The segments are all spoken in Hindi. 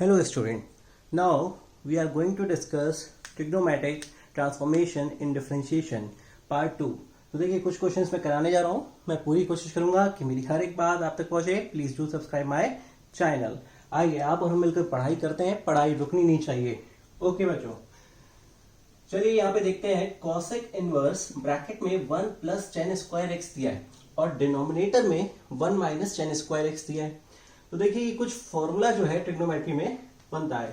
Hello student. Now we are going to discuss trigonometric transformation in differentiation part 2. तो देखिए कुछ क्वेश्चंस मैं कराने जा रहा हूँ. मैं पूरी कोशिश करूंगा कि मेरी हर एक बात आप तक पहुंचे. Please do subscribe my channel. आइए आप और हम मिलकर पढ़ाई करते हैं. पढ़ाई रुकनी नहीं चाहिए. ओके बच्चों, चलिए यहाँ पे देखते हैं. कॉसेक इनवर्स ब्रैकेट में 1 प्लस टेन स्क्वायर एक्स दिया है और डिनोमिनेटर में 1 माइनस टेन स्क्वायर एक्स दिया है. तो देखिए ये कुछ फॉर्मूला जो है ट्रिग्नोमेट्री में बनता है.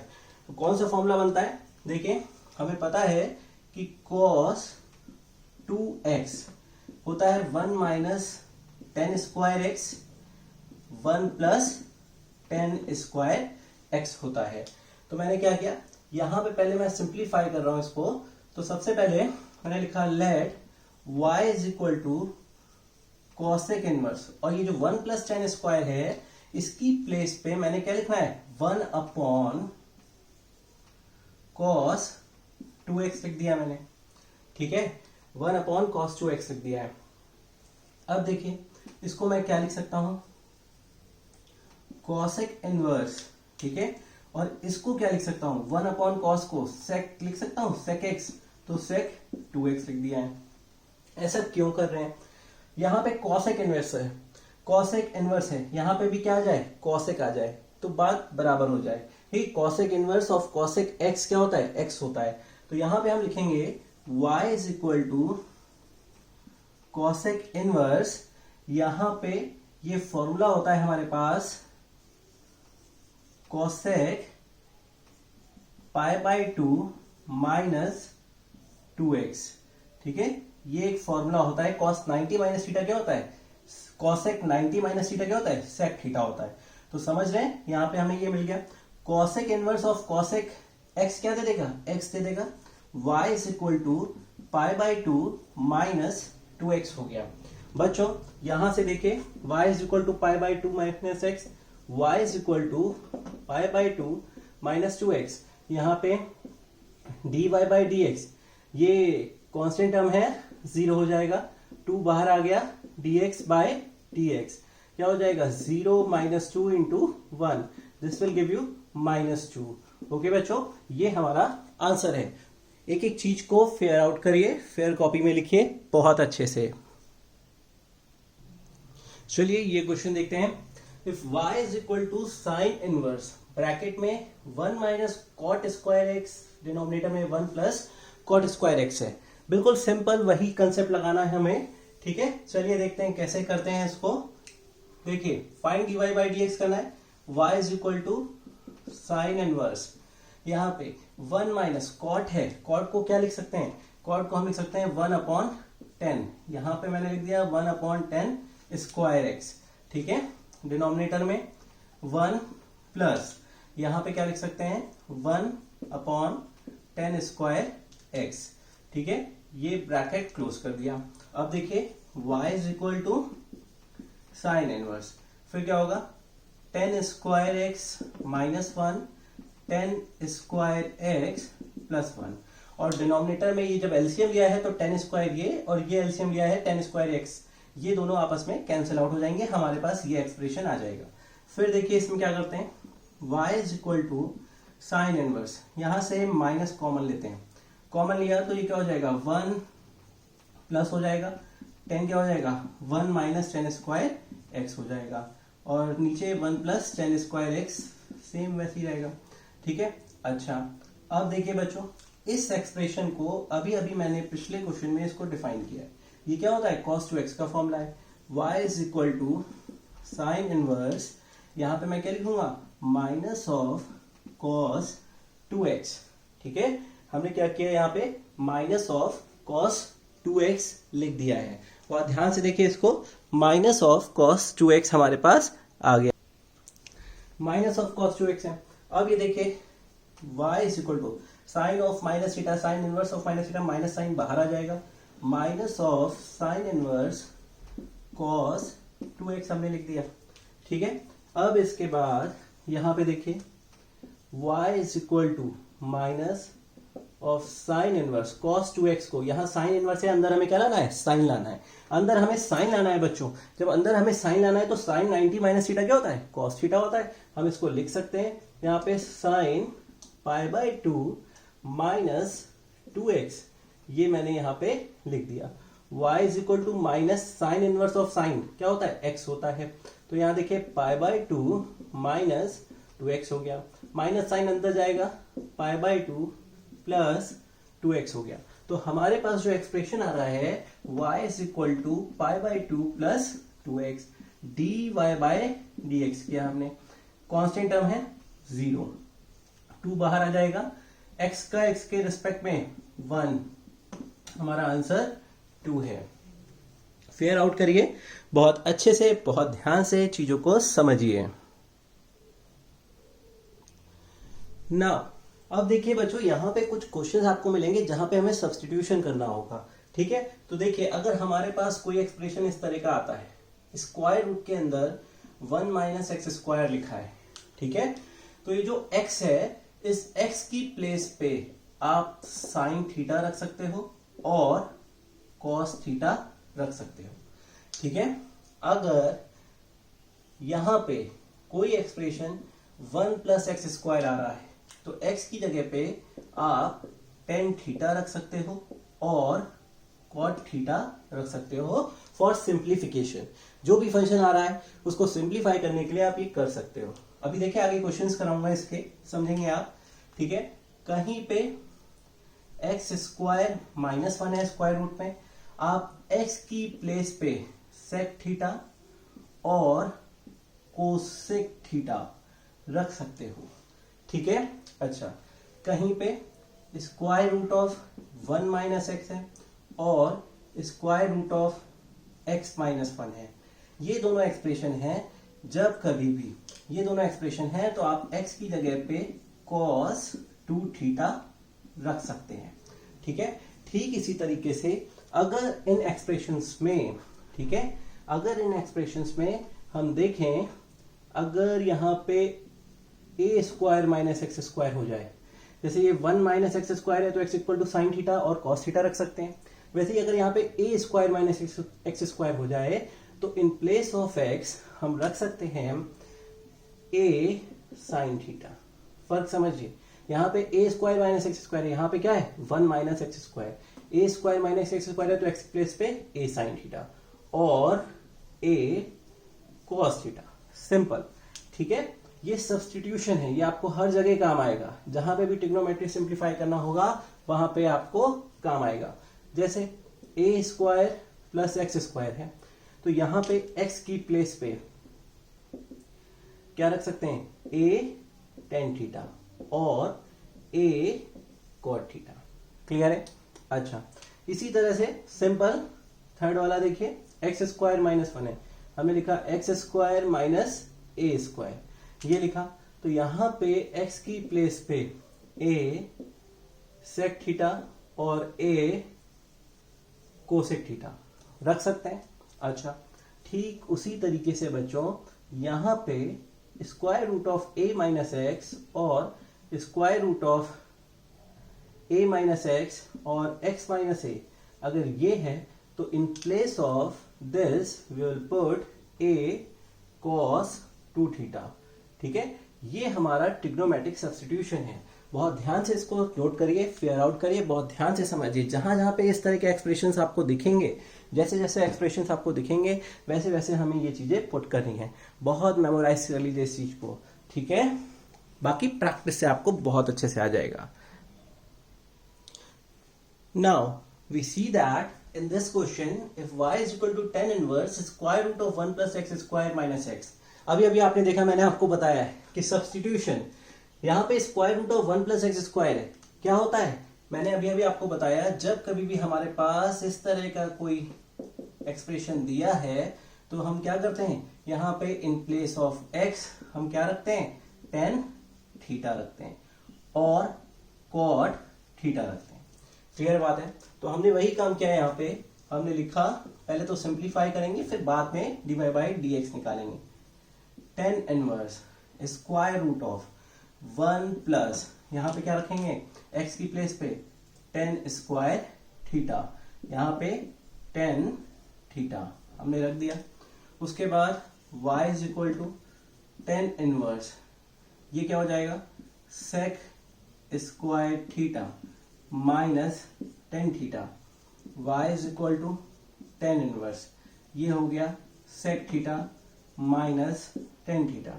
तो कौन सा फॉर्मूला बनता है? देखिए हमें पता है कि cos 2x होता है 1 minus ten square x 1 plus ten square x होता है. तो मैंने क्या किया, यहां पे पहले मैं सिंप्लीफाई कर रहा हूं इसको. तो सबसे पहले मैंने लिखा let y is equal to cosec inverse, और ये जो 1 प्लस टेन स्क्वायर है इसकी प्लेस पे मैंने क्या लिखना है, 1 अपॉन कॉस 2x लिख दिया मैंने. ठीक है, 1 अपॉन कॉस 2x लिख दिया है. अब देखिए इसको मैं क्या लिख सकता हूं, कॉसेक इनवर्स. ठीक है, और इसको क्या लिख सकता हूं, 1 अपॉन कॉस को सेक लिख सकता हूं, सेक एक्स. तो सेक 2x लिख दिया है. ऐसा क्यों कर रहे हैं? यहां पे कॉसेक इनवर्स है, कॉसेक इनवर्स है, यहां पे भी क्या आ जाए, कॉसेक आ जाए, तो बात बराबर हो जाए. ठीक, cosec inverse of cosec x क्या होता है, एक्स होता है. तो यहां पे हम लिखेंगे y is equal to cosec inverse. यहां पे ये फॉर्मूला होता है हमारे पास cosec pi by 2 minus 2x. ठीक है, ये एक फॉर्मूला होता है. कॉस 90 माइनस थीटा क्या होता है, कॉसेक 90 माइनस थीटा क्या होता है, सेक थीटा होता है. तो समझ रहे हैं, यहां पे हमें ये मिल गया. Cosec inverse of cosec x क्या दे देगा, एक्स दे देगा. y is equal to pi by 2 minus 2x हो गया. बच्चों यहां से देखिए y is equal to pi by 2 minus x, y is equal to pi by 2 minus 2x. यहां पे dy बाई dx ये कांस्टेंट टर्म है, 0 हो जाएगा. 2 बाहर आ गया, dx बाय dx क्या हो जाएगा, 0 minus 2 into 1. This will give you minus 2. Okay बच्चों, ये हमारा आंसर है. एक एक चीज को फेयर आउट करिए, फेयर कॉपी में लिखिए बहुत अच्छे से. चलिए ये क्वेश्चन देखते हैं. If y is equal to sine inverse bracket में 1 minus cot square x, denominator में 1 प्लस कॉट स्क्वायर एक्स है. बिल्कुल सिंपल वही कंसेप्ट लगाना है हमें. ठीक है, चलिए देखते हैं कैसे करते हैं इसको. देखिए फाइंड dy बाई dx करना है. y is equal to sine inverse, यहाँ पे 1 माइनस कॉट है, कॉट को क्या लिख सकते हैं, कॉट को हम लिख सकते हैं 1 अपॉन 10. यहाँ पे मैंने लिख दिया 1 अपॉन 10 स्क्वायर एक्स. ठीक है, डिनोमिनेटर में 1 प्लस यहाँ पे क्या लिख सकते हैं, 1 अपॉन 10 स्क्वायर एक्स. ठीक है, ये ब्रैकेट क्लोज कर दिया. अब देखिए y is equal to sine inverse, फिर क्या होगा, 10 square x minus 1, 10 square x plus 1. और डिनोमिनेटर में ये जब एलसीएम लिया है तो 10 स्क्वायर ये, और ये एलसीएम लिया है 10 स्क्वायर एक्स, ये दोनों आपस में कैंसिल आउट हो जाएंगे, हमारे पास ये एक्सप्रेशन आ जाएगा. फिर देखिए इसमें क्या करते हैं, y is equal to sine inverse, यहां से माइनस कॉमन लेते हैं. कॉमन लिया तो ये क्या हो जाएगा, 1 प्लस हो जाएगा 10 क्या हो जाएगा, 1 माइनस 10 स्क्वायर एक्स हो जाएगा, और नीचे 1 प्लस 10 स्क्वायर एक्स सेम वैसे ही रहेगा. ठीक है, अच्छा अब देखिए बच्चों इस एक्सप्रेशन को अभी अभी मैंने पिछले क्वेश्चन में इसको डिफाइन किया है. ये क्या होता है, cos 2x का फॉर्मूला है. y is equal to sine inverse, यहां पे मैं क्या लिखूंगा, माइनस ऑफ cos 2x. ठीक है, हमने क्या किया, यहाँ पे माइनस ऑफ cos 2x लिख दिया है. और ध्यान से देखिए इसको, माइनस ऑफ cos 2x हमारे पास आ गया, माइनस ऑफ cos 2x है. अब ये देखिए y is equal to sine of minus theta, sine inverse of minus theta, minus sine बाहर आ जाएगा, minus of sine inverse cos 2x हमने लिख दिया. ठीक है, अब इसके बाद यहां पे देखिए y is equal to minus of sine inverse cos 2x को, यहाँ साइन इनवर्स है, अंदर हमें क्या लाना है, साइन लाना है, अंदर हमें साइन लाना है बच्चों। जब अंदर हमें साइन लाना है तो साइन 90 माइनस थीटा क्या होता है, cos थीटा होता है। हम इसको लिख सकते हैं यहाँ पे sign pi by 2 minus 2x, ये मैंने यहाँ पे लिख दिया। y is equal to minus sine inverse of sine क्या होता है, x होता है। तो यहाँ देखिए पाई बाई 2 माइनस 2x हो गया, माइनस साइन अंदर जाएगा, पाई बाई 2 प्लस 2x हो गया। तो हमारे पास जो एक्सप्रेशन आ रहा है y is equal to pi by 2 plus 2x, dy by dx किया हमने। कांस्टेंट टर्म है 0, 2 बाहर आ जाएगा, x का x के रिस्पेक्ट में 1, हमारा आंसर 2 है। फेयर आउट करिए बहुत अच्छे से, बहुत ध्यान से चीजों को समझिए। ना अब देखिए बच्चों, यहां पे कुछ क्वेश्चंस आपको मिलेंगे जहां पे हमें सब्स्टिट्यूशन करना होगा, ठीक है। तो देखिए अगर हमारे पास कोई एक्सप्रेशन इस तरह का आता है, स्क्वायर रूट के अंदर 1 माइनस एक्स स्क्वायर लिखा है, ठीक है। तो ये जो x है, इस x की प्लेस पे आप साइन थीटा रख सकते हो और कॉस थीटा रख सकते हो, ठीक है। अगर यहां पे कोई एक्सप्रेशन 1 प्लस एक्स स्क्वायर आ रहा है तो x की जगह पे आप टेन थीटा रख सकते हो और कॉट थीटा रख सकते हो फॉर सिंप्लीफिकेशन। जो भी फंक्शन आ रहा है उसको सिंप्लीफाई करने के लिए आप ये कर सकते हो। अभी देखिए आगे क्वेश्चंस कराऊंगा इसके, समझेंगे आप, ठीक है। कहीं पे एक्स स्क्वायर माइनस 1 है स्क्वायर रूट में, आप x की प्लेस पे सेक थीटा और कोसेक थीटा रख सकते हो, ठीक है। अच्छा, कहीं पे square root of 1 minus x है और square root of x minus 1 है, ये दोनों एक्सप्रेशन है। जब कभी भी ये दोनों एक्सप्रेशन है तो आप x की जगह पे cos 2 थीटा रख सकते हैं, ठीक है। ठीक इसी तरीके से अगर इन एक्सप्रेशंस में, ठीक है, अगर इन एक्सप्रेशंस में हम देखें, अगर यहां पे a square minus x square हो जाए, जैसे ये 1 माइनस एक्स स्क्वायर है तो x equal to sine theta और कॉस थीटा रख सकते हैं। वैसे ही अगर यहाँ पे a square minus x square हो जाए तो इन प्लेस ऑफ x हम रख सकते हैं ए साइन थीटा। फर्क समझिए, यहाँ पे a square minus x square है, यहाँ पे क्या है 1 माइनस एक्स स्क्वायर, ए स्क्वायर माइनस एक्स स्क्वायर है तो एक्स प्लेस पे ए साइन थीटा और ए कॉस थीटा, सिंपल, ठीक है। ये सब्स्टिट्यूशन है, ये आपको हर जगह काम आएगा, जहां पे भी ट्रिग्नोमेट्री सिंप्लीफाई करना होगा वहां पे आपको काम आएगा। जैसे ए स्क्वायर प्लस एक्स स्क्वायर है तो यहां पे एक्स की प्लेस पे क्या रख सकते हैं, ए टेन थीटा और ए कॉट थीटा, क्लियर है। अच्छा, इसी तरह से सिंपल थर्ड वाला देखिए, एक्स स्क्वायर माइनस 1 है, हमने लिखा एक्स स्क्वायर माइनस ए स्क्वायर, ये लिखा। तो यहां पे x की प्लेस पे a सेक थीटा और a कोसेक थीटा रख सकते हैं। अच्छा, ठीक उसी तरीके से बच्चों यहां पे square root of a minus X और square root of a minus X और x माइनस a अगर ये है तो in place of this we will put a cos 2 theta, ठीक है। ये हमारा ट्रिग्नोमेट्रिक सब्स्टिट्यूशन है। बहुत ध्यान से इसको नोट करिए, फेयर आउट करिए, बहुत ध्यान से समझिए। जहां जहां पे इस तरह के एक्सप्रेशंस आपको दिखेंगे, जैसे जैसे एक्सप्रेशंस आपको दिखेंगे वैसे वैसे हमें ये चीजें पुट करनी है। बहुत मेमोराइज कर लीजिए इस चीज को, ठीक है। बाकी प्रैक्टिस से आपको बहुत अच्छे से आ जाएगा। Now we see that in this question if y is equal to tan inverse square root of 1 plus x square minus x, अभी अभी आपने देखा, मैंने आपको बताया है कि सब्स्टिट्यूशन यहाँ पे square root of 1 plus x square है, क्या होता है, मैंने अभी अभी आपको बताया, जब कभी भी हमारे पास इस तरह का कोई एक्सप्रेशन दिया है तो हम क्या करते हैं, यहाँ पे इन प्लेस ऑफ x हम क्या रखते हैं, टेन थीटा रखते हैं और कॉट थीटा रखते हैं। क्लियर बात है। तो हमने वही काम किया है, यहाँ पे हमने लिखा, पहले तो सिंप्लीफाई करेंगे फिर बाद में dy बाई dx निकालेंगे। Tan inverse square root of 1 plus, यहाँ पे क्या रखेंगे, x की प्लेस पे टेन स्क्वायर थीटा, यहाँ पे टेन थीटा हमने रख दिया। उसके बाद y is equal to tan inverse, ये क्या हो जाएगा sec square theta minus tan theta, y is equal to tan inverse, ये हो गया sec theta minus tan theta,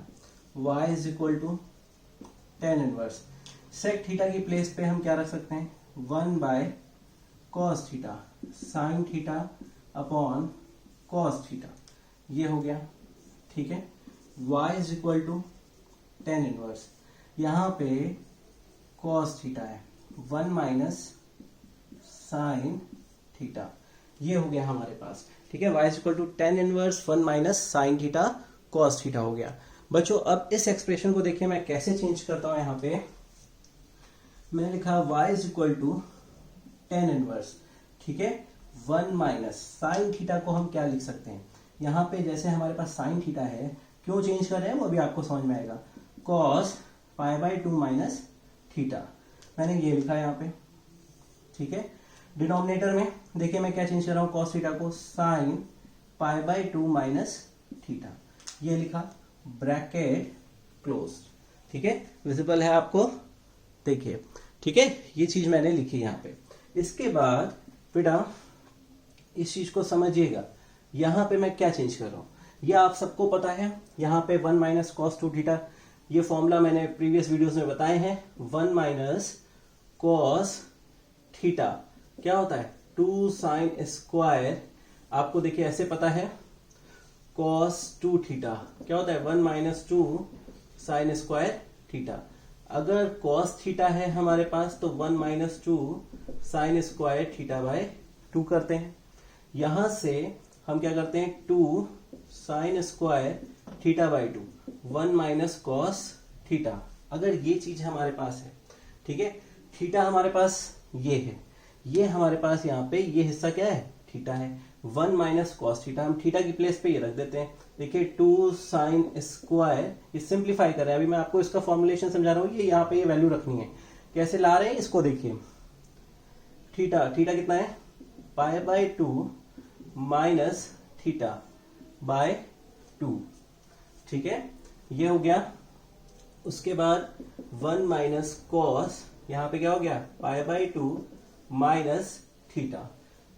y is equal to tan inverse. Sec theta की प्लेस पे हम क्या रख सकते हैं, one by cos theta sine theta upon cos theta, ये हो गया। ठीक है, y is equal to tan inverse, यहाँ पे कॉस थीटा है, वन माइनस साइन थीटा, ये हो गया हमारे पास। ठीक है, y is equal to tan inverse one minus sine theta cos theta हो गया। बच्चों अब इस एक्सप्रेशन को देखिए मैं कैसे चेंज करता हूं। यहाँ पे मैंने लिखा y is equal to tan inverse, ठीक है, वन माइनस साइन थीटा को हम क्या लिख सकते हैं, यहाँ पे जैसे हमारे पास साइन थीटा है, क्यों चेंज कर रहे हैं वो भी आपको समझ में आएगा, cos pi by two minus theta, मैंने ये लिखा है यहाँ पे। ठीक है, डिनोमिनेटर में देखिए मैं क्या चेंज कर रहा हूँ, कॉस थीटा को sign pi by two minus theta, ये लिखा, ब्रैकेट क्लोज। ठीक है, विजिबल है आपको, देखिए। ठीक है, ये चीज मैंने लिखी यहाँ पे। इसके बाद बेटा इस चीज को समझिएगा, यहाँ पे मैं क्या चेंज कर रहा हूँ, ये आप सबको पता है, यहाँ पे one minus cos two theta, ये फॉर्मूला मैंने प्रीवियस वीडियोस में बताए हैं, वन माइनस कॉस थीटा क्या होता है, टू साइन स्क्वायर, आपको देखिए ऐसे पता है, कॉस टू थीटा क्या होता है, one minus two sine square theta. अगर कॉस थीटा है हमारे पास तो one minus two sine square theta by two करते हैं। यहां से हम क्या करते हैं, two sine square theta by two, one minus cos theta. अगर ये चीज हमारे पास है, ठीक है, थीटा हमारे पास ये है, ये हमारे पास यहाँ पे ये हिस्सा क्या है, थीटा है, वन माइनस कॉस थीटा, हम थीटा की प्लेस पे ये रख देते हैं। देखिए टू साइन स्क्वायर, ये सिंप्लीफाई कर रहे हैं, अभी मैं आपको इसका फॉर्मुलेशन समझा रहा हूँ, ये यहाँ पे ये वैल्यू रखनी है, कैसे ला रहे हैं इसको देखिए, थीटा, थीटा कितना है, pi by two minus theta by two. ठीक है, ये हो गया। उसके बाद वन माइनस कॉस, यहाँ पे क्या हो गया, पाई by two minus theta.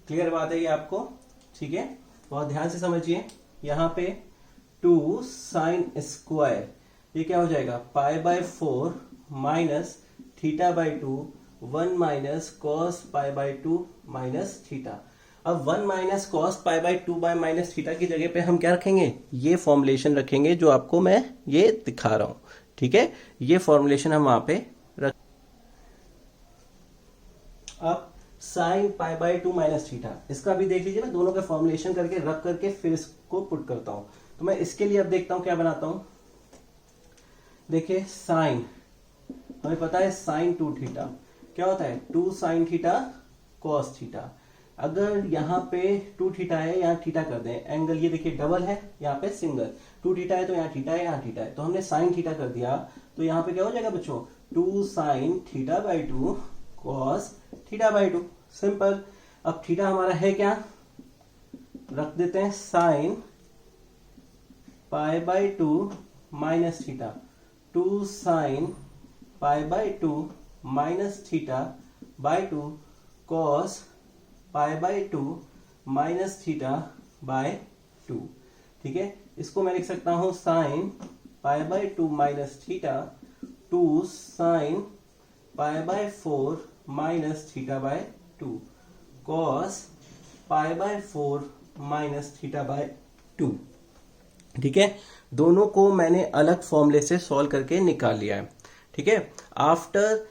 Clear बात है ये आपको, ठीक है, बहुत ध्यान से समझिए। यहाँ पे टू साइन स्क्वायर, ये क्या हो जाएगा, pi by four minus theta by two, one minus cos pi by two minus theta. अब one minus cos pi by two by minus theta की जगह पे हम क्या रखेंगे, ये फॉर्मुलेशन रखेंगे जो आपको मैं ये दिखा रहा हूं। ठीक है, ये फॉर्मुलेशन हम वहां पे रख, अब sign pi by two minus theta, इसका भी देख लीजिए, मैं दोनों का फॉर्मुलेशन करके रख करके फिर इसको पुट करता हूं। तो मैं इसके लिए अब देखता हूं क्या बनाता हूं। देखिए साइन, हमें पता है साइन टू थीटा क्या होता है, two sine theta cos theta. अगर यहाँ पे टू थीटा है, यहाँ थीटा कर दें, एंगल ये देखिए डबल है, यहाँ पे सिंगल, टू थीटा है तो यहाँ थीटा है, यहाँ थीटा है, तो हमने साइन थीटा कर दिया, तो यहाँ पे क्या हो जाएगा बच्चों, two sine theta by two cos theta by two, simple. अब थीटा हमारा है क्या, रख देते हैं sine pi by two minus theta, two sine pi by two minus theta by two cos pi by two minus theta by two. ठीक है, इसको मैं लिख सकता हूं sine pi by two minus theta, two sine pi by four minus theta by two, cos pi by four minus theta by two. ठीक है, दोनों को मैंने अलग फॉर्मूले से सॉल्व करके निकाल लिया है। ठीक है, आफ्टर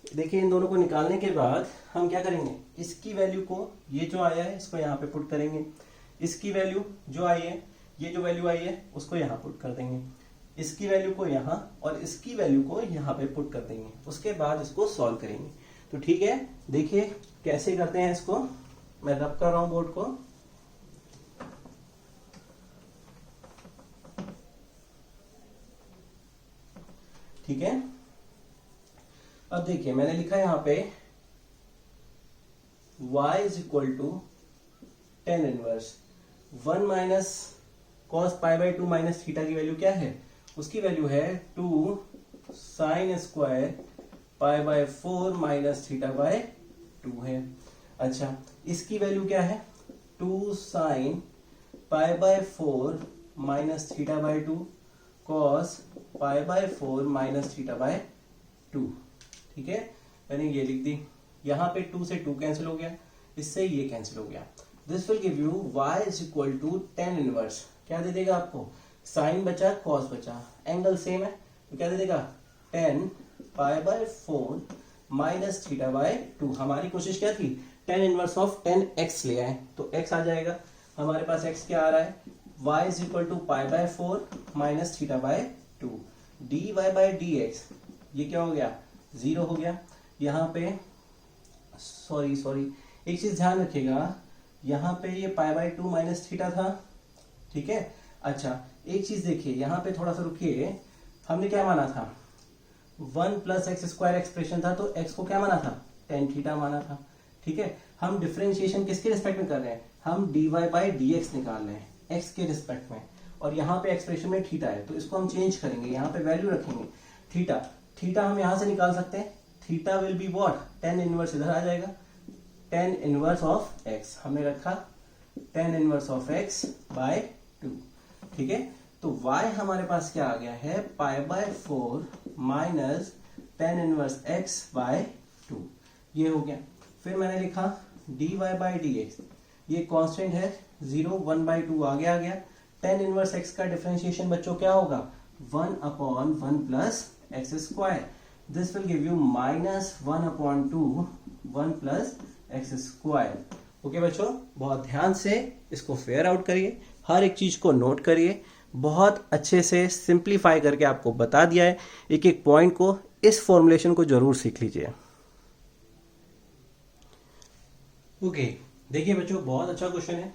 देखिए इन दोनों को निकालने के बाद हम क्या करेंगे, इसकी वैल्यू को, ये जो आया है इसको यहाँ पे पुट करेंगे, इसकी वैल्यू जो आई है, ये जो वैल्यू आई है उसको यहाँ पुट कर देंगे, इसकी वैल्यू को यहाँ और इसकी वैल्यू को यहाँ पे पुट कर देंगे, उसके बाद इसको सॉल्व करेंगे। तो ठीक है, देखिए कैसे करते हैं इसको, मैं रब कर रहा हूं बोर्ड को। ठीक है, अब देखिए मैंने लिखा है यहाँ पे y is equal to tan inverse 1 minus cos pi by 2 minus theta की वैल्यू क्या है, उसकी वैल्यू है 2 sine square pi by 4 minus theta by 2 है। अच्छा, इसकी वैल्यू क्या है, 2 sine pi by 4 minus theta by 2 cos pi by 4 minus theta by 2। ठीक है, मैंने ये लिख दी। यहाँ पे 2 से 2 कैंसिल हो गया, इससे ये कैंसिल हो गया। This will give you y is equal to tan inverse, क्या दे देगा आपको, साइन बचा कॉस बचा, एंगल सेम है तो क्या दे देगा 10 पाई बाय 4 माइनस थीटा बाय 2। हमारी कोशिश क्या थी, टेन इनवर्स ऑफ 10x ले आए, तो x आ जाएगा हमारे पास। x क्या आ रहा है, y is equal to pi by 4 minus theta by 2। dy by dx ये क्या हो गया, 0 हो गया। यहाँ पे सॉरी एक चीज ध्यान रखिएगा, यहाँ पे ये पाई बाय 2 माइनस थीटा था, ठीक है। अच्छा, एक चीज देखिए, यहाँ पे थोड़ा सा रुकिए, हमने क्या माना था, 1 प्लस एक्स स्क्वायर एक्सप्रेशन था, तो x को क्या माना था, टेन थीटा माना था, ठीक है। हम डिफरेंशिएशन किसके रिस्पेक्ट में कर रहे हैं, हम dy बाई dx निकाल रहे हैं x के रिस्पेक्ट में, और यहाँ पे एक्सप्रेशन में थीटा है, तो इसको हम चेंज करेंगे, यहाँ पे वैल्यू रखेंगे थीटा हम यहाँ से निकाल सकते हैं, theta will be what, tan inverse इधर आ जाएगा, टेन इनवर्स ऑफ x हमने रखा, tan inverse of x by 2, ठीक है। तो y हमारे पास क्या आ गया है, pi by 4 minus tan inverse x by 2, ये हो गया। फिर मैंने लिखा dy बाय dx, ये कांस्टेंट है 0, 1 बाय 2 आगे आ गया। टेन इनवर्स x का डिफरेंशिएशन बच्चों क्या होगा, 1 upon 1 plus x square, this will give you minus 1 upon 2 1 plus x square. Okay बच्चों, बहुत ध्यान से इसको फेयर आउट करिए, हर एक चीज को नोट करिए, बहुत अच्छे से सिंप्लीफाई करके आपको बता दिया है, एक एक पॉइंट को, इस फॉर्मुलेशन को जरूर सीख लीजिए। ओके, देखिए बच्चों, बहुत अच्छा क्वेश्चन है।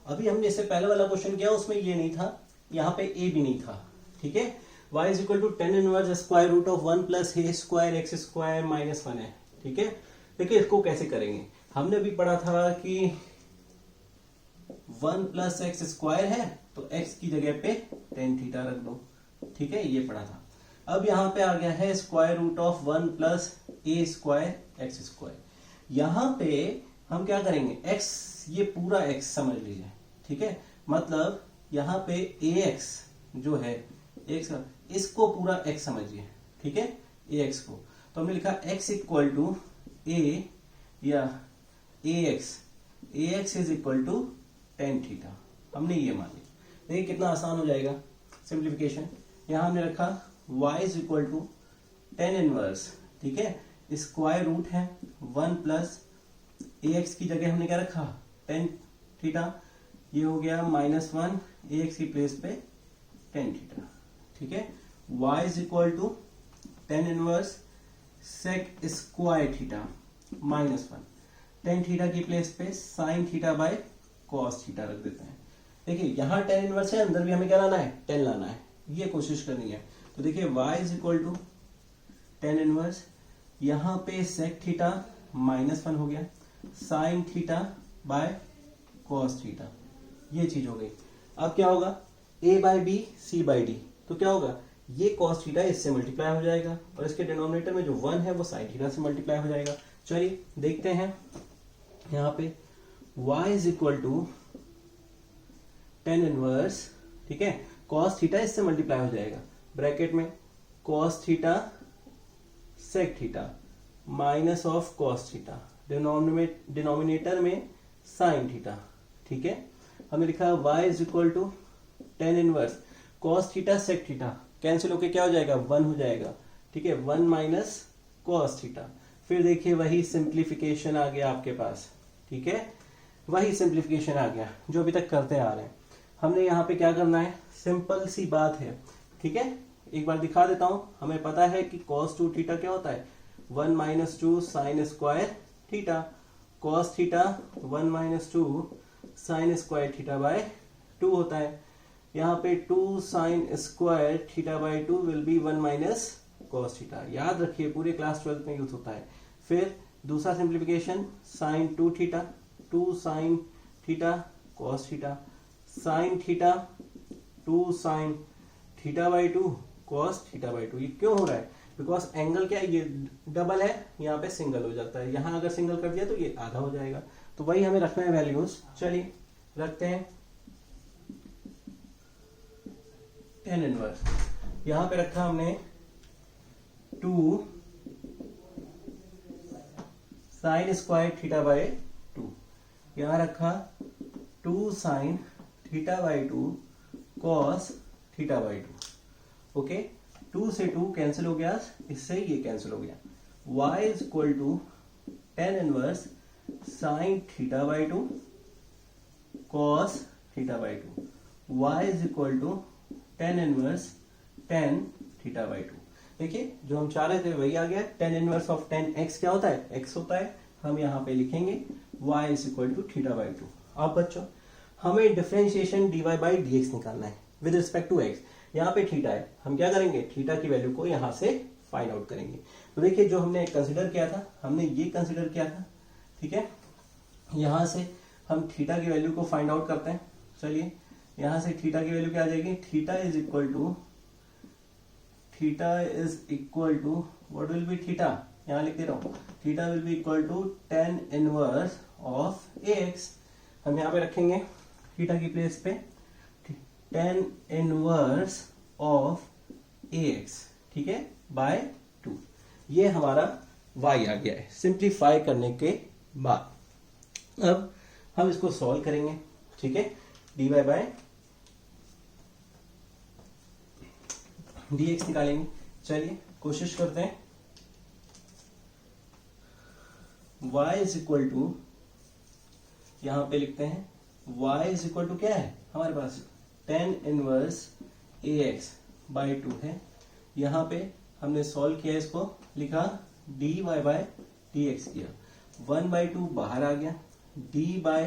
अभी हमने इससे पहले वाला क्वेश्चन किया, उसमें ये नहीं था, यहाँ पे ए भी नहीं था, ठीक है। y is equal to tan inverse square root of 1 plus a square x square minus 1 है, ठीक है। देखिए इसको कैसे करेंगे, हमने भी पढ़ा था कि 1 प्लस एक्स स्क्वायर है, तो x की जगह पे टेन थीटा रख दो, ठीक है, ये पढ़ा था। अब यहाँ पे आ गया है square root of 1 plus a square x square, यहाँ पे हम क्या करेंगे, x, ये पूरा x समझ लीजिए, ठीक है, मतलब यहाँ पे ax जो है x, इसको पूरा x समझिए, ठीक है, ax को। तो हमने लिखा x इक्वल टू a या ax is equal to tan theta, हमने ये मान लिया। देखिए कितना आसान हो जाएगा सिंप्लीफिकेशन। यहाँ हमने रखा y is equal to tan inverse, ठीक है, स्क्वायर रूट है 1 प्लस ax की जगह हमने क्या रखा, टेन थीटा, ये हो गया माइनस 1, ax की प्लेस पे टेन थीटा, ठीक है। y is equal to tan inverse sec square theta minus 1, tan theta की प्लेस पे sine theta by cos theta रख देते हैं। देखिए यहाँ टेन इनवर्स है, अंदर भी हमें क्या लाना है, 10 लाना है, ये कोशिश करनी है। तो देखिए y is equal to tan inverse, यहाँ पे सेक थीटा माइनस 1 हो गया, sine theta by cos theta, ये चीज हो गई। अब क्या होगा, a by B C by D, तो क्या होगा, ये कॉस थीटा इससे मल्टीप्लाई हो जाएगा, और इसके डिनोमिनेटर में जो 1 है वो साइन थीटा से मल्टीप्लाई हो जाएगा। चलिए देखते हैं, यहाँ पे y is equal to tan inverse, ठीक है, कॉस थीटा इससे मल्टीप्लाई हो जाएगा, ब्रैकेट में cos theta sec theta minus of cos theta, denominator में साइन थीटा, ठीक है। हमने लिखा y is equal to tan inverse cos theta sec theta, cancel होके क्या हो जाएगा, 1 हो जाएगा, ठीक है, 1 माइनस कॉस थीटा। फिर देखिए वही सिंप्लीफिकेशन आ गया आपके पास, ठीक है, वही सिंप्लीफिकेशन आ गया जो अभी तक करते आ रहे हैं। हमने यहाँ पे क्या करना है, सिंपल सी बात है, ठीक है, एक बार दिखा देता हूं। हमें पता है कि cos 2 थीटा क्या होता है, 1 minus 2 sine square theta, cos theta 1 minus 2 sine square theta by 2 होता है। यहाँ पे 2 sine square theta by 2 will be 1 minus cos theta, याद रखिए पूरे क्लास 12 में यूज होता है। फिर दूसरा simplification sine 2 theta, 2 sine theta cos theta, sine theta 2 sine theta by 2 cos theta by 2। ये क्यों हो रहा है? बिकॉज एंगल क्या है, ये डबल है, यहाँ पे सिंगल हो जाता है, यहाँ अगर सिंगल कर दिया तो ये आधा हो जाएगा। तो वही हमें रखना है वैल्यूज। चलिए रखते हैं tan इनवर्स। यहां पे रखा हमने 2 साइन स्क्वायर थीटा बाय 2, यहां रखा 2 sine theta by 2 cos theta by 2। Okay, 2 से 2 कैंसिल हो गया, इससे ये कैंसिल हो गया। y is equal to tan inverse sine theta by 2 cos theta by 2, y is equal to tan inverse tan theta by 2। देखिए जो हम चाह रहे थे वही आ गया। tan inverse of tan x क्या होता है? x होता है। हम यहाँ पे लिखेंगे y is equal to theta by 2। अब बच्चों हमें डिफरेंशिएशन dy बाई dx निकालना है विद रिस्पेक्ट टू x। यहाँ पे थीटा है, हम क्या करेंगे, थीटा की वैल्यू को यहाँ से फाइंड आउट करेंगे। तो देखिए जो हमने कंसिडर किया था, हमने ये कंसिडर किया था, ठीक है। यहाँ से हम थीटा की वैल्यू को फाइंड आउट करते हैं। चलिए यहां से थीटा की वैल्यू क्या आ जाएगी, theta is equal to what will be theta, यहां लिख दे रहा हूं, theta will be equal to tan inverse of ax। हम यहां पे रखेंगे थीटा की प्लेस पे tan इनवर्स ऑफ ax, ठीक है, बाय 2। ये हमारा y आ गया है सिंप्लीफाई करने के बाद। अब हम इसको सॉल्व करेंगे, ठीक है। dy बाय dx निकालेंगे। चलिए कोशिश करते हैं। y इज इक्वल टू, यहां पे लिखते हैं y इज इक्वल टू क्या है हमारे पास, tan इनवर्स ax बाई 2 है। यहां पे हमने सॉल्व किया, इसको लिखा dy बाय dx किया, 1/2 बाहर आ गया, d बाय,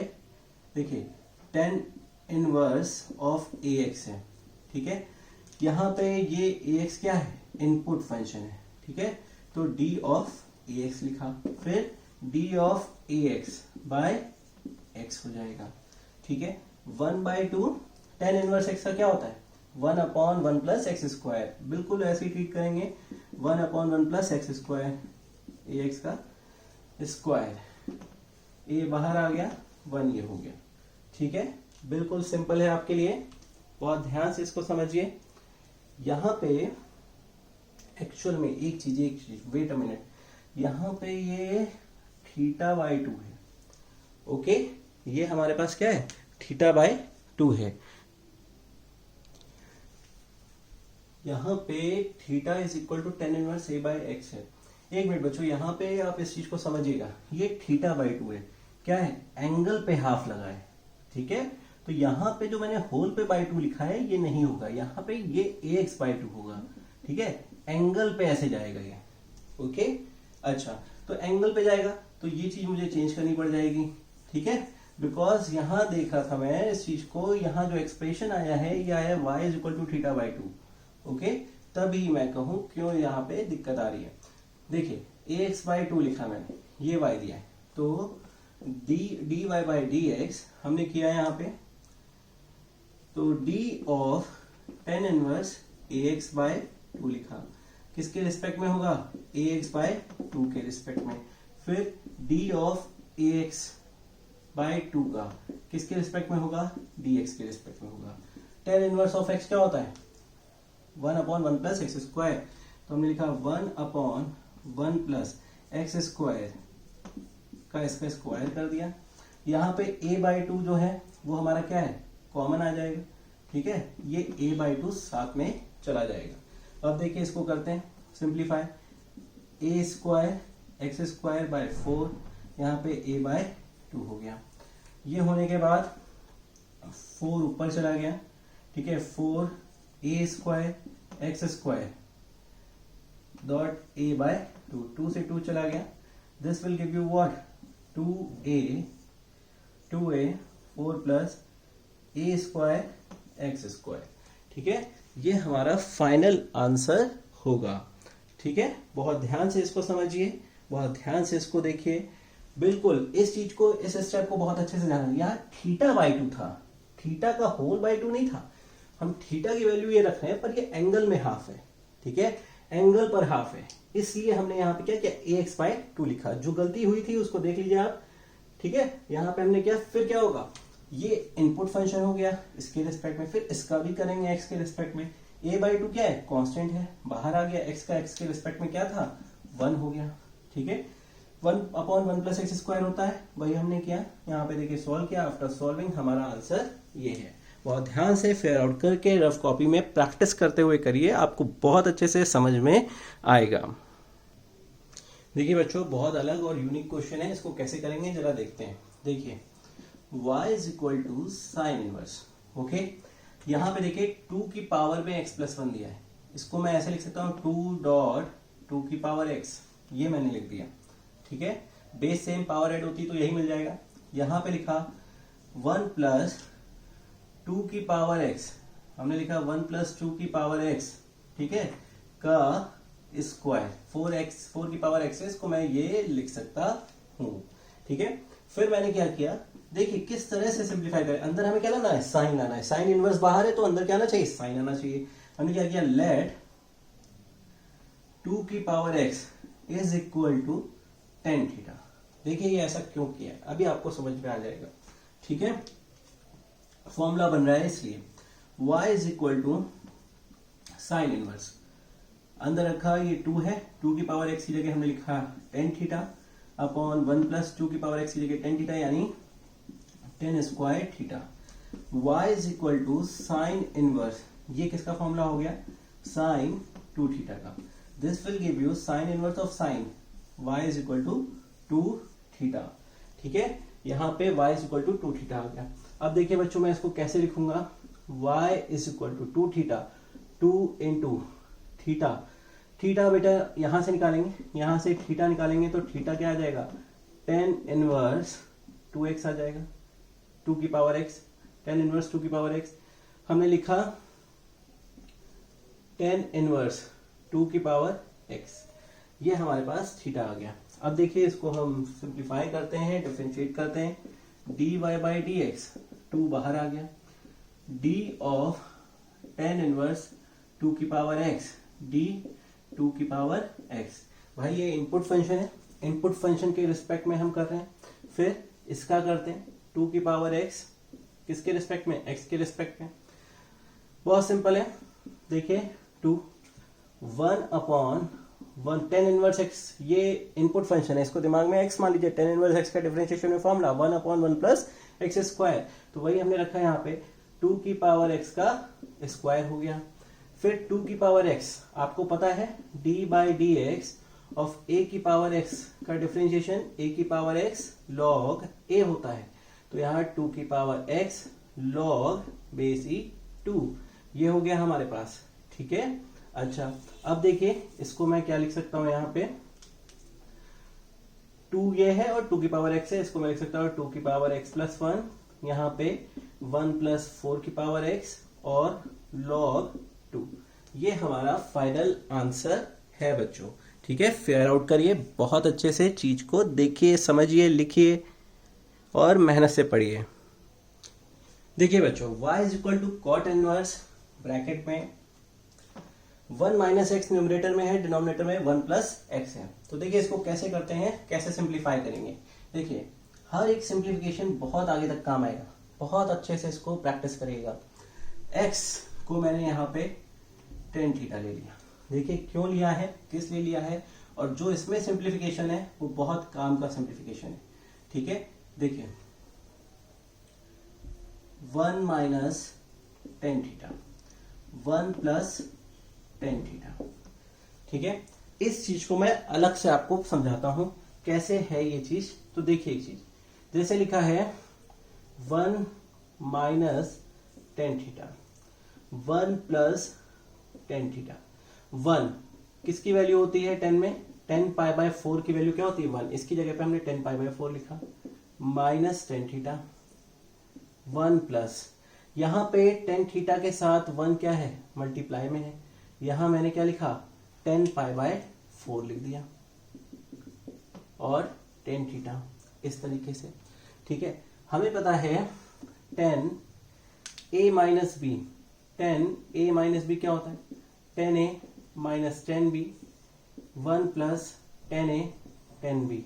देखिए tan इनवर्स ऑफ ax है, ठीक है। यहां पे ये ax क्या है, इनपुट फंक्शन है, ठीक है। तो d ऑफ ax लिखा, फिर d of ax by x हो जाएगा, ठीक है। 1/2 tan इनवर्स x का क्या होता है, 1/1 प्लस एक्स स्क्वायर, बिल्कुल ऐसे ही ट्रीट करेंगे, 1/1 प्लस एक्स स्क्वायर, ax का स्क्वायर, a बाहर आ गया, 1 ये हो गया, ठीक है। बिल्कुल सिंपल है आपके लिए, बहुत ध्यान से इसको समझिए। यहां पे एक्चुअल में एक चीज वेट अ मिनट, यहां पे ये थीटा बाई 2 है, ओके। ये हमारे पास क्या है, थीटा बाई 2 है। यहां पे theta is equal to tan inverse a by X है। एक मिनट बच्चों, यहां पे आप इस चीज को समझिएगा, ये थीटा बाई 2 है, क्या है, एंगल पे हाफ लगा है, ठीक है। तो यहां पे जो मैंने होल पे बाई 2 लिखा है ये नहीं होगा, यहां पे ये ax बाई 2 होगा, ठीक है। एंगल पे ऐसे जाएगा ये, ओके। अच्छा, तो एंगल पे जाएगा तो ये चीज मुझे चेंज करनी पड़ जाएगी, ठीक है। बिकॉज यहां देखा था मैं इस चीज को, यहां जो एक्सप्रेशन आया है ये आया y is equal to theta by 2, okay. तभी मैं कहूं क्यों यहाँ पे दिक्कत आ रही है। देखिए ax बाई 2 लिखा मैंने, ये y दिया है, तो dy बाई dx हमने किया यहाँ पे, तो d of tan inverse ax by 2 लिखा, किसके रिस्पेक्ट में होगा, ax बाय 2 के रिस्पेक्ट में। फिर d ऑफ ax बाय 2 का किसके रिस्पेक्ट में होगा, dx के रिस्पेक्ट में होगा। tan इनवर्स ऑफ x क्या होता है, 1/1 प्लस एक्स स्क्वायर, तो हमने लिखा 1/1 प्लस एक्स स्क्वायर का इसका स्क्वायर कर दिया। यहाँ पे a बाई 2 जो है वो हमारा क्या है, कॉमन आ जाएगा, ठीक है। ये a बाई 2 साथ में चला जाएगा। अब देखिए इसको करते हैं simplify, a square x square by 4, यहाँ पे a बाय 2 हो गया। ये होने के बाद 4 ऊपर चला गया, ठीक है, 4a square x square dot a by 2, 2 से 2 चला गया, this will give you what, 2a 4 plus a square x square, ठीक है। ये हमारा फाइनल आंसर होगा, ठीक है। बहुत ध्यान से इसको समझिए, बहुत ध्यान से इसको देखिए, बिल्कुल इस चीज को, इस स्टेप को बहुत अच्छे से ध्यान, यहाँ थीटा बाई 2 था, थीटा का होल बाई 2 नहीं था। हम थीटा की वैल्यू ये रख रहे हैं, पर ये एंगल में हाफ है, ठीक है, एंगल पर हाफ है, इसलिए हमने यहाँ पे क्या किया, ax बाई 2 लिखा। जो गलती हुई थी उसको देख लीजिए आप, ठीक है। यहाँ पे हमने क्या, फिर क्या होगा, ये इनपुट फंक्शन हो गया इसके रिस्पेक्ट में, फिर इसका भी करेंगे x के रिस्पेक्ट में। a बाई 2 क्या है, कांस्टेंट है, बाहर आ गया, x का x के रिस्पेक्ट में क्या था, 1 हो गया, ठीक है। 1/1 प्लस एक्स स्क्वायर होता है, वही हमने किया। यहाँ पे देखिए सॉल्व किया, आफ्टर सॉल्विंग हमारा आंसर ये है। बहुत ध्यान से फेयर आउट करके रफ कॉपी में प्रैक्टिस करते हुए करिए, आपको बहुत अच्छे से समझ में आएगा। देखिए बच्चों, बहुत अलग और यूनिक क्वेश्चन है, इसको कैसे करेंगे जरा देखते हैं। देखिए y is equal to sine inverse, okay. यहाँ पे देखिए 2 की पावर में x प्लस 1 दिया है, इसको मैं ऐसे लिख सकता हूँ 2 की पावर x, ये मैंने लिख दिया, ठीक है। बेस सेम, पावर ऐड होती तो यही मिल जाएगा। यहाँ पे लिखा 1 प्लस 2 की पावर x, हमने लिखा 1 प्लस 2 की पावर x, ठीक है, का स्क्वायर, 4 की पावर x है, इसको मैं ये लिख सकता हूं, ठीक है। फिर मैंने क्या किया, देखिए किस तरह से सिंप्लीफाई करें। अंदर हमें क्या लाना है, साइन लाना है, साइन इनवर्स बाहर है तो अंदर क्या आना चाहिए, साइन आना चाहिए। हमने क्या किया, लेट 2 की power x is equal to tan theta. देखिए ये ऐसा क्यों किया है, अभी आपको समझ में आ जाएगा, ठीक है। फॉर्मूला बन रहा है इसलिए, y is equal to sine inverse, अंदर रखा ये 2 है, 2 की पावर x की जगह हमने लिखा tan थीटा अपॉन 1 प्लस 2 की पावर x की जगह tan थीटा, यानी tan square theta. y is equal to sine inverse, ये किसका फॉर्मूला हो गया, साइन 2 थीटा का। This will give you sine inverse of sine y is equal to 2 theta, ठीक है। यहाँ पे y is equal to 2 theta आ गया। अब देखिए बच्चों, मैं इसको कैसे लिखूंगा, y is equal to 2 theta, 2 into theta, theta बेटा यहां से निकालेंगे, यहां से थीटा निकालेंगे तो थीटा क्या आ जाएगा, tan इनवर्स 2x आ जाएगा, 2 की पावर x, tan इनवर्स 2 की पावर x। हमने लिखा tan इनवर्स 2 की पावर x, ये हमारे पास थीटा आ गया। अब देखिए इसको हम सिंप्लीफाई करते हैं, डिफरेंशिएट करते हैं, dy बाई डी एक्स, 2 बाहर आ गया, d ऑफ tan इनवर्स 2 की पावर x, d 2 की पावर x। भाई ये इनपुट फंक्शन है, इनपुट फंक्शन के रिस्पेक्ट में हम कर रहे हैं। फिर इसका करते हैं 2 की पावर x, किसके रिस्पेक्ट में, x के रिस्पेक्ट में। बहुत सिंपल है, देखिए 2 1 अपॉन 1 tan इनवर्स x, ये इनपुट फंक्शन है, इसको दिमाग में x मान लीजिए। tan इनवर्स x का डिफरेंशिएशन में formula 1 upon 1 plus x square, तो वही हमने रखा है यहाँ पे, 2 की पावर x का स्क्वायर हो गया। फिर 2 की पावर x, आपको पता है d by D x of a की पावर x का डिफरेंशिएशन a की पावर x log a होता है, तो यहाँ 2 की power x log base e 2, ये हो गया हमारे पास, ठीक है। अच्छा अब देखिए इसको मैं क्या लिख सकता हूं, यहाँ पे 2 ये है और 2 की पावर x है, इसको मैं लिख सकता हूँ 2 की पावर x प्लस 1, यहाँ पे 1 प्लस 4 की पावर x और log 2, ये हमारा फाइनल आंसर है बच्चों, ठीक है। फेयर आउट करिए, बहुत अच्छे से चीज को देखिए, समझिए, लिखिए और मेहनत से पढ़िए। देखिए बच्चों, y is equal to cot inverse, bracket में 1 माइनस एक्स न्यूमरेटर में है, डिनोमिनेटर में 1 प्लस एक्स है। तो देखिए इसको कैसे करते हैं, कैसे सिंप्लीफाई करेंगे। देखिए हर एक सिंप्लीफिकेशन बहुत आगे तक काम आएगा, बहुत अच्छे से इसको प्रैक्टिस करिएगा। x को मैंने यहाँ पे tan थीटा ले लिया, देखिए क्यों लिया है, किस लिए लिया है, और जो इसमें सिंप्लीफिकेशन है वो बहुत काम का सिंप्लीफिकेशन है, ठीक है। देखिए 1 minus tan theta, 1 plus tan theta, ठीक है। इस चीज को मैं अलग से आपको समझाता हूं कैसे है ये चीज। तो देखिए एक चीज, जैसे लिखा है 1 minus tan theta, 1 plus tan theta. 1 किसकी वैल्यू होती है 10 में, 10 पाई बाय 4 की वैल्यू क्या होती है 1, इसकी जगह पे हमने 10 पाई बाय 4 लिखा, माइनस tan थीटा 1 प्लस, यहाँ पे tan थीटा के साथ 1 क्या है, मल्टीप्लाई में है, यहाँ मैंने क्या लिखा 10 पाई बाय 4 लिख दिया, और टेन थीटा, इस तरीके से। ठीक है, हमें पता है tan A minus B, tan A minus B क्या होता है, tan A minus tan B, one plus tan A tan B.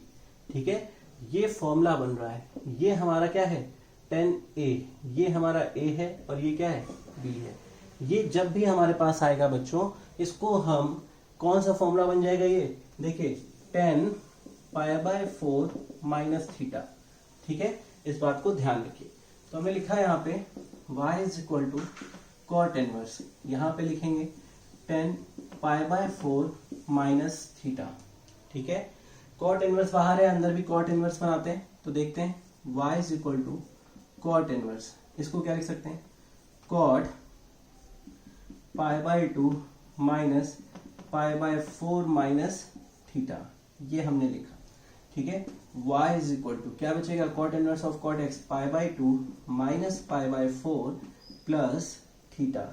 ठीक है, ये फॉर्मूला बन रहा है, ये हमारा क्या है टेन ए, ये हमारा ए है और ये क्या है बी है। ये जब भी हमारे पास आएगा बच्चों, इसको हम कौन सा फॉर्मूला बन जाएगा, ये देखिए ten pi by 4 minus theta. ठीक है, इस बात को ध्यान रखिए। तो हमें लिखा है यहाँ पे y is equal to cot inverse, यहाँ पे लिखेंगे tan pi by 4 minus theta. ठीक है, कॉट इनवर्स बाहर है, अंदर भी कॉट इनवर्स बनाते हैं। तो देखते हैं y is equal to cot inverse, इसको क्या लिख सकते हैं, cot pi by 2 minus pi by 4 minus theta, ये हमने लिखा। ठीक है, y इज इक्वल टू क्या बचेगा, cot inverse of cot X pi by 2 minus pi by 4 plus theta.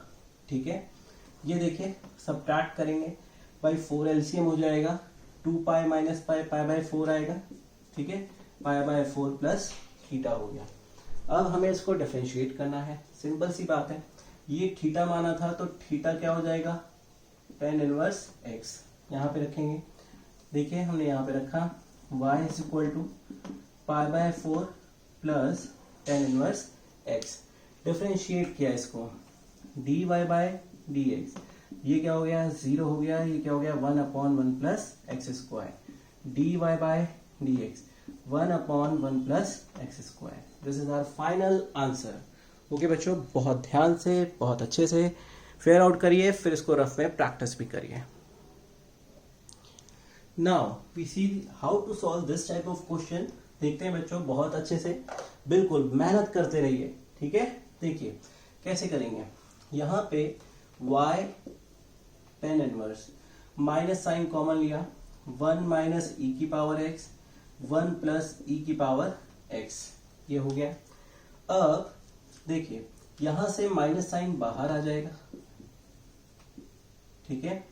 ठीक है, ये देखिए सबट्रैक्ट करेंगे, बाई 4 एलसीएम हो जाएगा, 2 pi minus pi, pi by 4 आएगा। ठीक है, पाई बाय 4 प्लस थीटा हो गया। अब हमें इसको डिफरेंशिएट करना है, सिंपल सी बात है, ये थीटा माना था तो थीटा क्या हो जाएगा, टेन इनवर्स एक्स, यहाँ पे रखेंगे। देखिए हमने यहाँ पे रखा y is equal to pi by 4 plus tan inverse X, differentiate किया इसको, dy बाय dx, ये क्या हो गया 0 हो गया, ये क्या हो गया 1/1 plus x square, dy by dx 1/1 plus x square. This is our final answer. Okay बच्चों, बहुत ध्यान से, बहुत अच्छे से फेयर आउट करिए, फिर इसको रफ में प्रैक्टिस भी करिए। Now we see how to solve this type of question. देखते हैं बच्चों, बहुत अच्छे से बिल्कुल मेहनत करते रहिए। ठीक है, देखिए कैसे करेंगे, यहाँ पे y tan inverse, minus sine common लिया, 1 माइनस ई की पावर x, 1 प्लस ई की पावर x, ये हो गया। अब देखिए यहां से माइनस साइन बाहर आ जाएगा। ठीक है,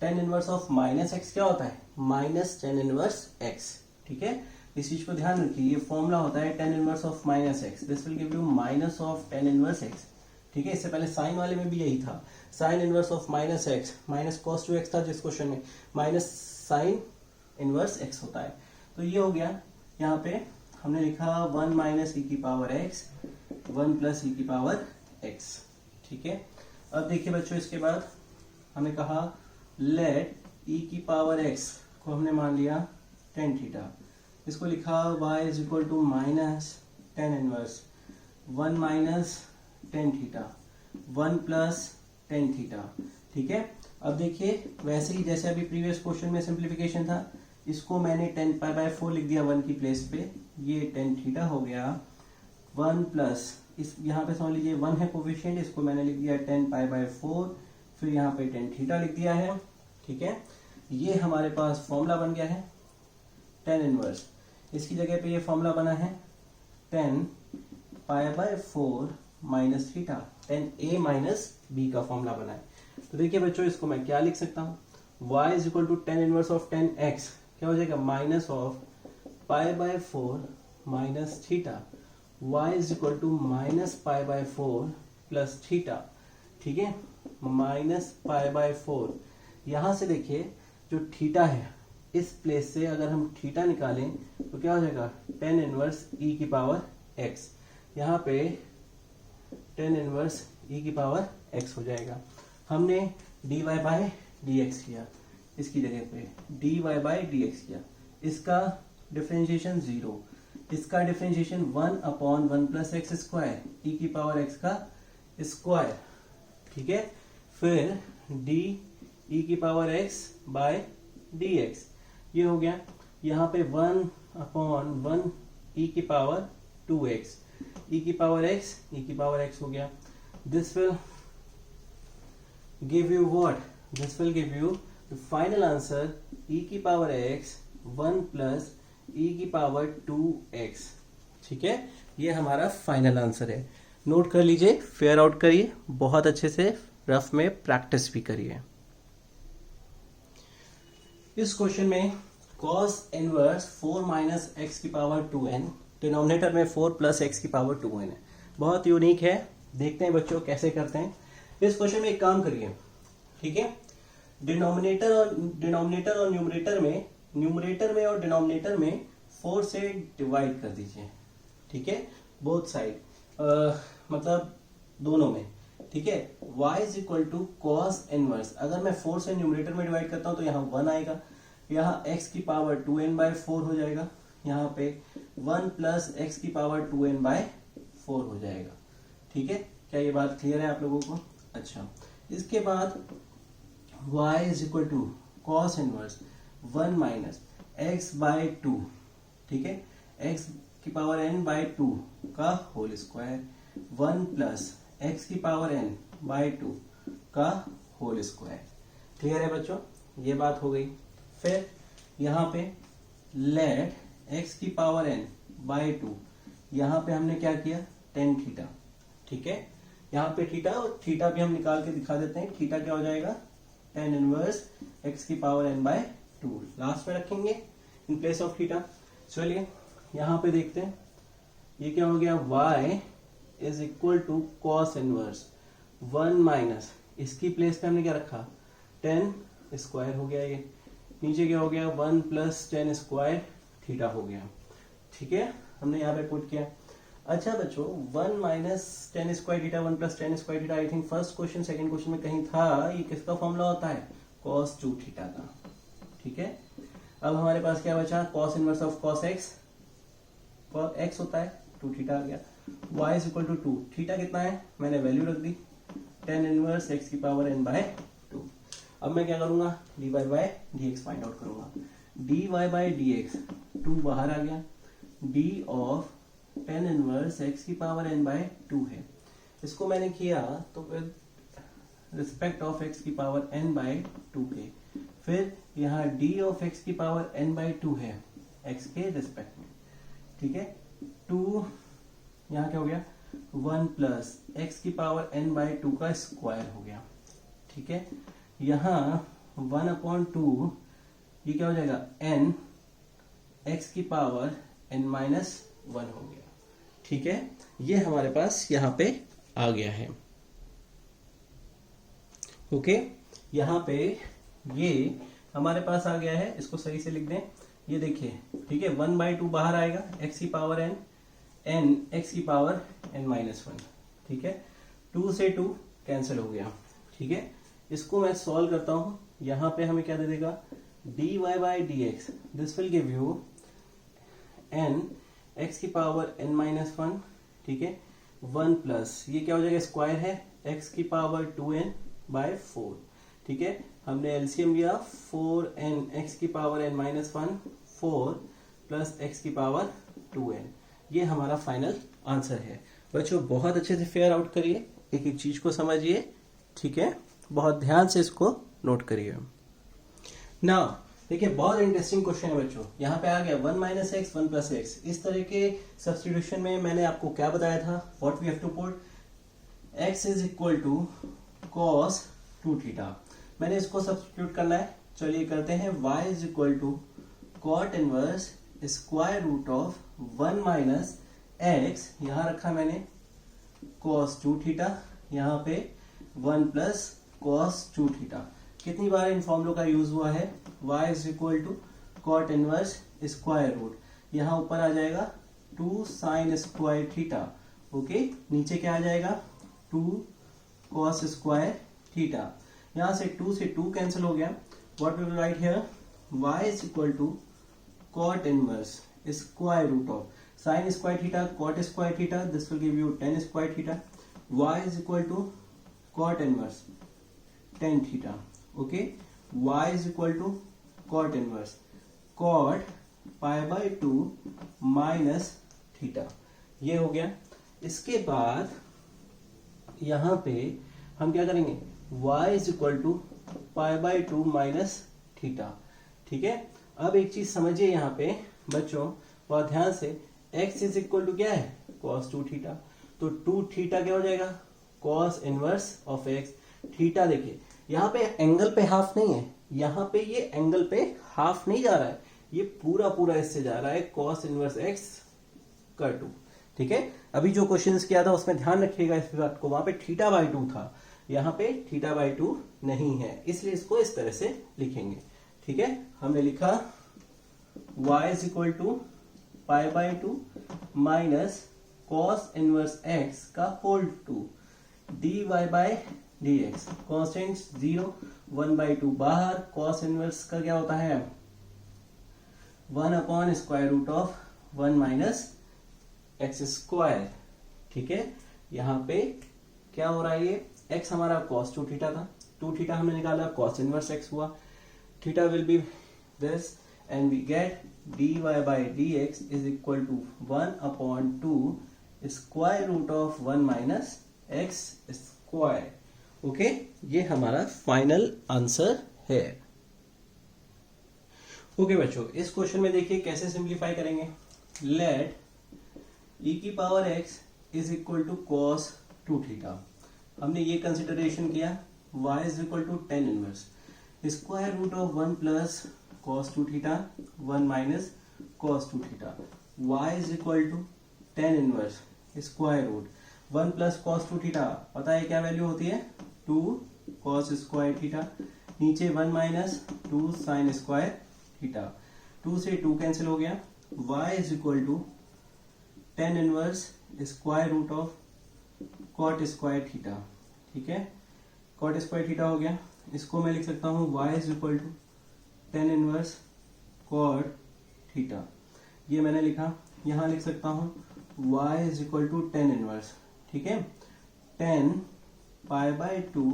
ten inverse of minus x क्या होता है, माइनस टेन इनवर्स एक्स। ठीक है, इस चीज को ध्यान रखिए, ये फॉर्मूला होता है ten inverse of minus x, this will give you minus of ten inverse x. ठीक है, इससे पहले साइन वाले में भी यही था, sign inverse of minus x, minus cos two x था जिस क्वेश्चन में, माइनस साइन इनवर्स एक्स होता है। तो ये हो गया, यहाँ पे हमने लिखा 1 माइनस ई की पावर एक्स, 1 प्लस ई की पावर एक्स। ठीक है, अब देखिए बच्चों, इसके बाद हमें कहा लेट ई की पावर एक्स को हमने मान लिया टेन थीटा, इसको लिखा y is equal to minus tan inverse 1 minus tan theta, 1 plus tan theta. ठीक है, अब देखिए वैसे ही जैसे अभी प्रीवियस क्वेश्चन में सिंप्लीफिकेशन था, इसको मैंने 10 पाई बाय 4 लिख दिया 1 की प्लेस पे, ये टेन थीटा हो गया, 1 प्लस इस यहाँ पे समझ लीजिए 1 है कोफिशिएंट, इसको मैंने लिख दिया 10 पाई बाय 4, फिर यहाँ पे टेन थीटा लिख दिया है। ठीक है, ये हमारे पास फॉर्मूला बन गया है टेन इनवर्स, इसकी जगह पे ये फॉर्मूला बना है 10 पाई by 4 minus theta, 10a minus b का फॉर्मूला बना है। तो देखिए बच्चों, इसको मैं क्या लिख सकता हूँ, y is equal to tan inverse of 10x क्या हो जाएगा, minus of pi by 4 minus theta, y is equal to minus pi by 4 plus theta. ठीक है, माइनस पाई बाय 4, यहां से देखिए जो थीटा है इस प्लेस से अगर हम थीटा निकालें तो क्या हो जाएगा, टेन इनवर्स ई की पावर x, यहाँ पे टेन इनवर्स ई की पावर x हो जाएगा। हमने dy बाय dx किया, इसकी जगह पे dy बाय dx किया, इसका डिफरेंशिएशन 0, इसका डिफरेंशिएशन 1/1 प्लस एक्स स्क्वायर, ई की पावर x का स्क्वायर। ठीक है, फिर डी ई की पावर x बाय dx, ये हो गया, यहाँ पे 1/1 ई की पावर 2x, ई की पावर x, ई की पावर x हो गया। This will give you what, this will give you the final answer E की पावर x 1 प्लस ई की पावर 2x। ठीक है, ये हमारा फाइनल आंसर है। नोट कर लीजिए, फेयर आउट करिए, बहुत अच्छे से रफ में प्रैक्टिस भी करिए। इस क्वेश्चन में कॉस इनवर्स 4 माइनस एक्स की पावर 2n, डिनोमिनेटर में 4 प्लस एक्स की पावर 2n है। बहुत यूनिक है। देखते हैं बच्चों कैसे करते हैं। इस क्वेश्चन में एक काम करिए, ठीक है, डिनोमिनेटर और न्यूमरेटर में और डिनोमिनेटर में 4 से डिवाइड कर दीजिए, ठीक है, बोथ साइड, मतलब दोनों में, ठीक है। y is equal to cos inverse, अगर मैं 4 से न्यूमरेटर में डिवाइड करता हूं तो यहाँ 1 आएगा, यहाँ x की पावर 2n/4 हो जाएगा, यहाँ पे 1 प्लस एक्स की पावर 2n/4 हो जाएगा, ठीक है। क्या ये बात क्लियर है आप लोगों को? अच्छा, इसके बाद y is equal to cos inverse 1 minus x/2, ठीक है, x की पावर n/2 का होल स्क्वायर, 1 प्लस x की पावर n/2 का होल स्क्वायर। क्लियर है बच्चों? ये बात हो गई। फिर यहाँ पे लेट x की पावर n/2, यहाँ पे हमने क्या किया, tan थीटा, ठीक है। यहाँ पे थीटा और थीटा भी हम निकाल के दिखा देते हैं। थीटा क्या हो जाएगा, tan इनवर्स x की पावर n/2 लास्ट में रखेंगे इन प्लेस ऑफ थीटा। चलिए यहाँ पे देखते हैं, ये क्या हो गया, y is equal to cos inverse 1 minus, इसकी प्लेस पे हमने क्या रखा, tan स्क्वायर हो गया, ये नीचे क्या हो गया, 1 प्लस tan स्क्वायर थीटा हो गया, ठीक है, हमने यहाँ पे पुट किया। अच्छा बच्चों, 1 minus tan square theta, 1 plus tan square theta, I think first question second question में कहीं था। ये किसका फॉर्मूला होता है, cos 2 थीटा का, ठीक है। अब हमारे पास क्या बचा, cos inverse of cos x, cos x होता है 2 थीटा आ गया, y is equal to 2, theta कितना है मैंने वैल्यू रख दी, tan इनवर्स x की पावर n/2। अब मैं क्या करूंगा, dy by dx find out करूंगा, dy बाय dx 2 बाहर आ गया, d of tan inverse x की पावर n/2 है, इसको मैंने किया तो विद रिस्पेक्ट ऑफ x की पावर n/2 के, फिर यहाँ d ऑफ x की पावर n/2 है x के रिस्पेक्ट में, ठीक है। 2 यहाँ क्या हो गया, 1 प्लस एक्स की पावर n/2 का स्क्वायर हो गया, ठीक है। यहाँ 1/2, ये क्या हो जाएगा, n x की पावर n-1 हो गया, ठीक है। ये हमारे पास यहाँ पे आ गया है, ओके। यहाँ पे ये हमारे पास आ गया है, इसको सही से लिख दें, ये देखिए, ठीक है, 1/2 बाहर आएगा, x की पावर n x की पावर n-1, ठीक है। 2 से 2 कैंसिल हो गया, ठीक है। इसको मैं सॉल्व करता हूं, यहाँ पे हमें क्या दे देगा, dy by dx, this will give you n x की पावर n-1, ठीक है, 1 प्लस, ये क्या हो जाएगा, स्क्वायर है, x की पावर 2n/4, ठीक है। हमने एलसीएम लिया, 4n x की पावर n-1, 4 प्लस x की पावर 2n, ये हमारा फाइनल आंसर है। बच्चों बहुत अच्छे से फेयर आउट करिए, एक एक चीज को समझिए, ठीक है, बहुत ध्यान से इसको नोट करिए। नाउ देखिए, बहुत इंटरेस्टिंग क्वेश्चन है बच्चों। यहाँ पे आ गया 1 माइनस एक्स 1 प्लस एक्स, इस तरह के सब्स्टिट्यूशन में मैंने आपको क्या बताया था, what we have to put, x is equal to cos 2 theta, मैंने इसको सब्स्टिट्यूट करना है। चलिए करते हैं, y is equal to cot inverse square root of 1 minus X, यहाँ रखा मैंने कॉस 2 थीटा, यहाँ पे 1 प्लस कॉस 2 थीटा। कितनी बार इन फॉर्मूलों का यूज हुआ है, y is equal to cot inverse square root, यहाँ ऊपर आ जाएगा 2 साइन स्क्वायर थीटा, ओके, नीचे क्या आ जाएगा, 2 कॉस स्क्वायर थीटा, यहाँ से 2 से 2 कैंसिल हो गया, what we will write here, y is equal to cot inverse square root of sine square theta cot square theta, this will give you tan square theta, y is equal to cot inverse tan theta, okay, y is equal to cot inverse cot π/2 minus theta, ये हो गया। इसके बाद यहां पे हम क्या करेंगे, y is equal to π/2 minus theta, ठीक है। अब एक चीज समझिए यहाँ पे बच्चों, बहुत ध्यान से, x इज इक्वल टू क्या है, cos 2 थीटा, तो 2 थीटा क्या हो जाएगा, cos inverse of x, theta देखिए यहाँ पे एंगल पे हाफ नहीं है, यहाँ पे ये एंगल पे हाफ नहीं जा रहा है, ये पूरा पूरा इससे जा रहा है कॉस इनवर्स एक्स का 2। ठीक है, अभी जो क्वेश्चंस किया था उसमें ध्यान रखिएगा इस बात को, वहां पे थीटा बाई 2 था, यहाँ पे थीटा बाई 2 नहीं है, इसलिए इसको इस तरह से लिखेंगे। ठीक है, हमने लिखा y is equal to pi by 2 minus cos inverse x का whole 2 dy by dx, constant 0, 1/2 बाहर, कॉस इनवर्स का क्या होता है 1 upon square root of 1 minus x square. ठीक है, यहाँ पे क्या हो रहा है, ये x हमारा cos 2 थीटा था, 2 थीटा हमने निकाला, cos इनवर्स x हुआ, theta will be this and we get dy by dx is equal to 1 upon 2 square root of 1 minus x square. Okay, ये हमारा फाइनल आंसर है। ओके बच्चों, इस क्वेश्चन में देखिए कैसे सिंप्लीफाई करेंगे। लेट e की power x is equal to cos 2 theta, हमने ये कंसिडरेशन किया, y is equal to tan inverse square root of 1 plus cos 2 theta 1 minus cos 2 theta, y is equal to tan inverse square root 1 plus cos 2 theta, पता है क्या वैल्यू होती है 2 कॉस स्क्वायर थीटा, नीचे 1 माइनस 2 साइन स्क्वायर थीटा, 2 से 2 कैंसिल हो गया, y is equal to tan inverse square root of cot square theta. ठीक है, कॉट स्क्वायर थीटा हो गया, इसको मैं लिख सकता हूँ y is equal to tan inverse cot theta, ये मैंने लिखा, यहां लिख सकता हूँ y is equal to tan inverse, ठीक है 10 पाई बाई 2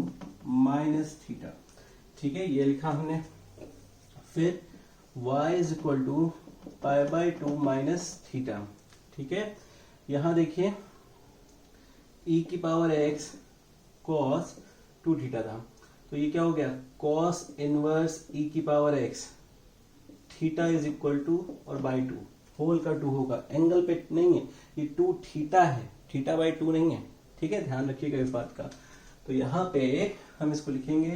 माइनस थीटा। ठीक है, ये लिखा हमने, फिर y is equal to pi by 2 minus theta. ठीक है, यहां देखिए e की पावर x cos 2 थीटा था, तो ये क्या हो गया cos इनवर्स e की power x, theta is equal to और बाई 2, होल का 2 होगा, एंगल पे नहीं है, ये 2 थीटा है, थीटा बाई 2 नहीं है। ठीक है, ध्यान रखिएगा इस बात का। तो यहाँ पे हम इसको लिखेंगे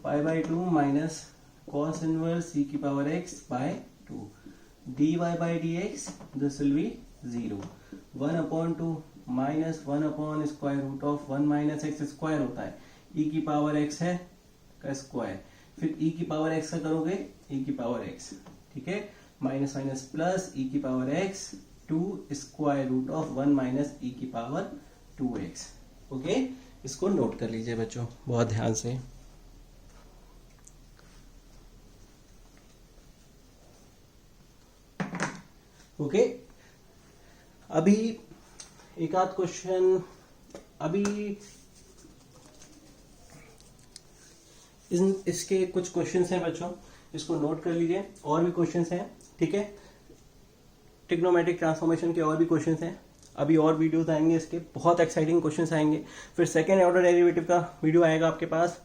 pi by 2 minus cos inverse e की power x by 2 dy by dx, this will be 0, 1 upon 2 minus 1 upon square root of 1 minus x square होता है, e की पावर x है का स्क्वायर, फिर e की पावर x का करोगे e की पावर x, ठीक है, माइनस माइनस प्लस e की power x 2 square root of 1 minus e की पावर 2x। ओके, इसको नोट कर लीजिए बच्चों बहुत ध्यान से। ओके, अभी एक आध क्वेश्चन, अभी इसके कुछ क्वेश्चंस हैं बच्चों, इसको नोट कर लीजिए, और भी क्वेश्चंस हैं। ठीक है, ट्रिग्नोमेट्रिक ट्रांसफॉर्मेशन के और भी क्वेश्चंस हैं, अभी और वीडियोस आएंगे इसके, बहुत एक्साइटिंग क्वेश्चंस आएंगे, फिर सेकेंड ऑर्डर डेरिवेटिव का वीडियो आएगा आपके पास।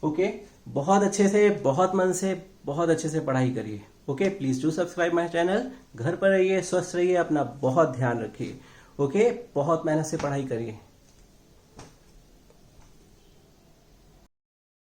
ओके, बहुत अच्छे से, बहुत मन से, बहुत अच्छे से पढ़ाई करिए। Okay, please do subscribe my channel. घर पर रहिए, स्वस्थ रहिए, अपना बहुत ध्यान रखिए। ओके, बहुत मेहनत से पढ़ाई करिए।